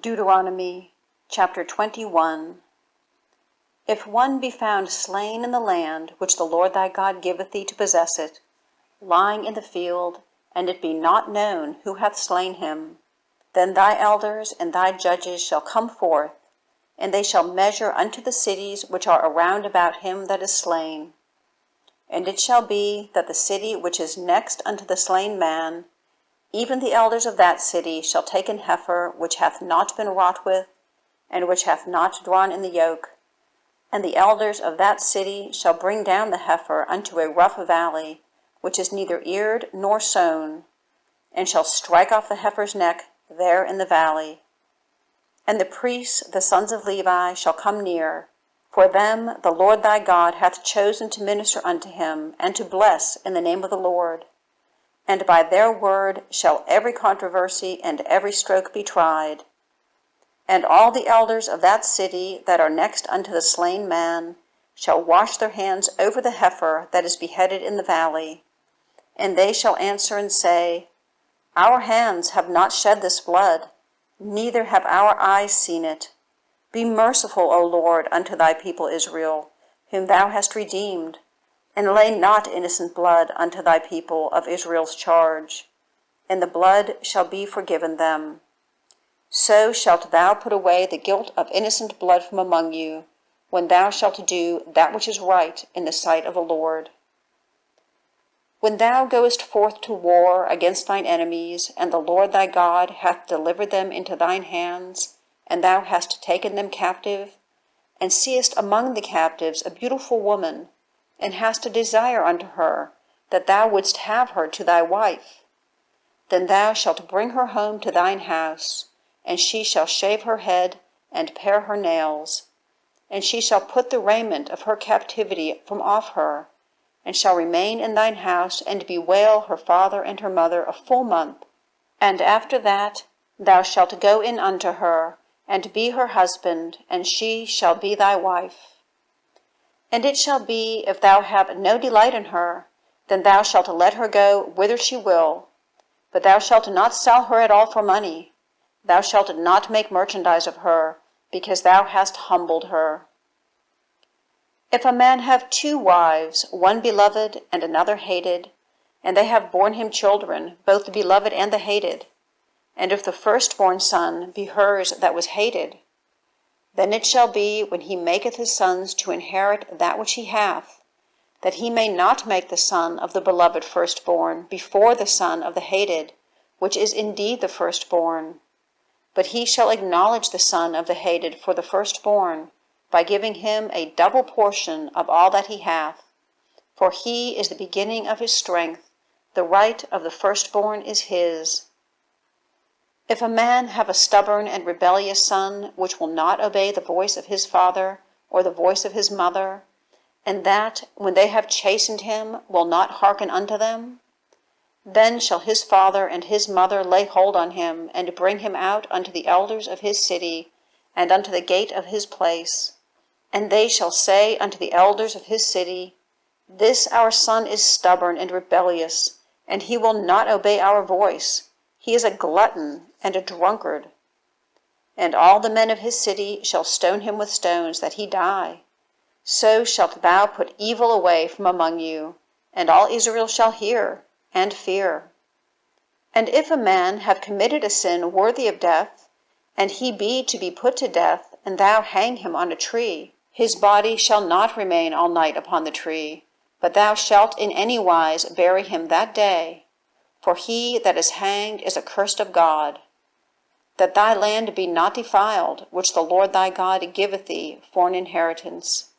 Deuteronomy chapter 21. If one be found slain in the land which the Lord thy God giveth thee to possess it, lying in the field, and it be not known who hath slain him, then thy elders and thy judges shall come forth, and they shall measure unto the cities which are around about him that is slain. And it shall be that the city which is next unto the slain man, even the elders of that city shall take an heifer which hath not been wrought with, and which hath not drawn in the yoke. And the elders of that city shall bring down the heifer unto a rough valley, which is neither eared nor sown, and shall strike off the heifer's neck there in the valley. And the priests, the sons of Levi, shall come near, for them the Lord thy God hath chosen to minister unto him, and to bless in the name of the Lord. And by their word shall every controversy and every stroke be tried. And all the elders of that city that are next unto the slain man shall wash their hands over the heifer that is beheaded in the valley. And they shall answer and say, Our hands have not shed this blood, neither have our eyes seen it. Be merciful, O Lord, unto thy people Israel, whom thou hast redeemed, and lay not innocent blood unto thy people of Israel's charge, and the blood shall be forgiven them. So shalt thou put away the guilt of innocent blood from among you, when thou shalt do that which is right in the sight of the Lord. When thou goest forth to war against thine enemies, and the Lord thy God hath delivered them into thine hands, and thou hast taken them captive, and seest among the captives a beautiful woman, and hast a desire unto her, that thou wouldst have her to thy wife, then thou shalt bring her home to thine house, and she shall shave her head and pare her nails, and she shall put the raiment of her captivity from off her, and shall remain in thine house and bewail her father and her mother a full month. And after that thou shalt go in unto her, and be her husband, and she shall be thy wife. And it shall be, if thou have no delight in her, then thou shalt let her go whither she will, but thou shalt not sell her at all for money. Thou shalt not make merchandise of her, because thou hast humbled her. If a man have 2 wives, one beloved and another hated, and they have borne him children, both the beloved and the hated, and if the firstborn son be hers that was hated, then it shall be, when he maketh his sons to inherit that which he hath, that he may not make the son of the beloved firstborn before the son of the hated, which is indeed the firstborn. But he shall acknowledge the son of the hated for the firstborn, by giving him a double portion of all that he hath. For he is the beginning of his strength, the right of the firstborn is his. If a man have a stubborn and rebellious son, which will not obey the voice of his father or the voice of his mother, and that, when they have chastened him, will not hearken unto them, then shall his father and his mother lay hold on him, and bring him out unto the elders of his city, and unto the gate of his place. And they shall say unto the elders of his city, This our son is stubborn and rebellious, and he will not obey our voice. He is a glutton and a drunkard. And all the men of his city shall stone him with stones, that he die. So shalt thou put evil away from among you, and all Israel shall hear and fear. And if a man have committed a sin worthy of death, and he be to be put to death, and thou hang him on a tree, his body shall not remain all night upon the tree, but thou shalt in any wise bury him that day. For he that is hanged is accursed of God. That thy land be not defiled, which the Lord thy God giveth thee for an inheritance.